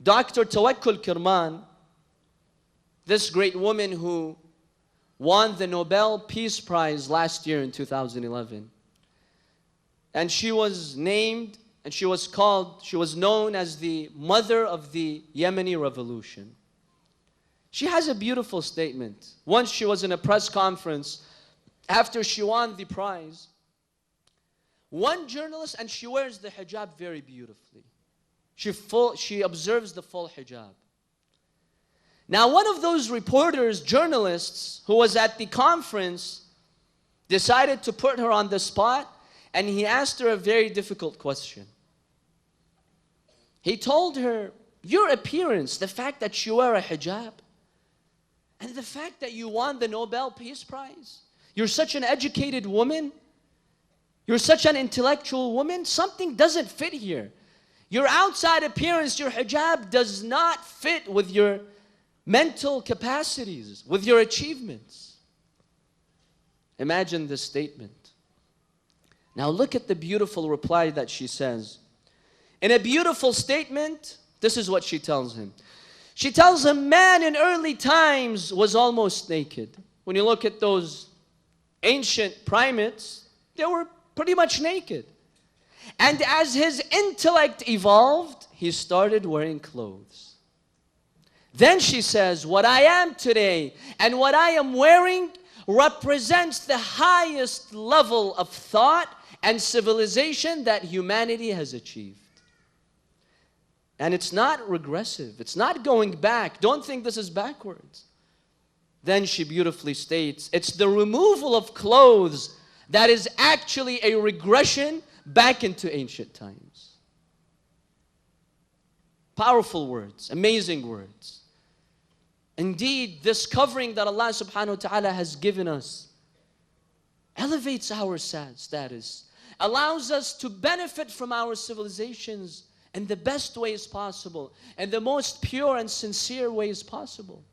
Dr. Tawakkul Kirman, this great woman who won the Nobel Peace Prize last year in 2011. And she was named, and she was known as the mother of the Yemeni revolution. She has a beautiful statement. Once she was in a press conference after she won the prize. One journalist, and she wears the hijab very beautifully. She observes the full hijab. Now, one of those reporters, journalists, who was at the conference, decided to put her on the spot, and he asked her a very difficult question. He told her, your appearance, the fact that you wear a hijab, and the fact that you won the Nobel Peace Prize, you're such an educated woman, you're such an intellectual woman, something doesn't fit here. Your outside appearance, your hijab, does not fit with your mental capacities, with your achievements. Imagine this statement. Now look at the beautiful reply that she says. In a beautiful statement, this is what she tells him. She tells him, man in early times was almost naked. When you look at those ancient primates, they were pretty much naked. And as his intellect evolved, he started wearing clothes. Then she says, what I am today and what I am wearing represents the highest level of thought and civilization that humanity has achieved. And it's not regressive. It's not going back. Don't think this is backwards. Then she beautifully states, it's the removal of clothes that is actually a regression back into ancient times. Powerful words, amazing words. Indeed, this covering that Allah subhanahu wa ta'ala has given us elevates our status, allows us to benefit from our civilizations in the best ways possible, and the most pure and sincere ways possible.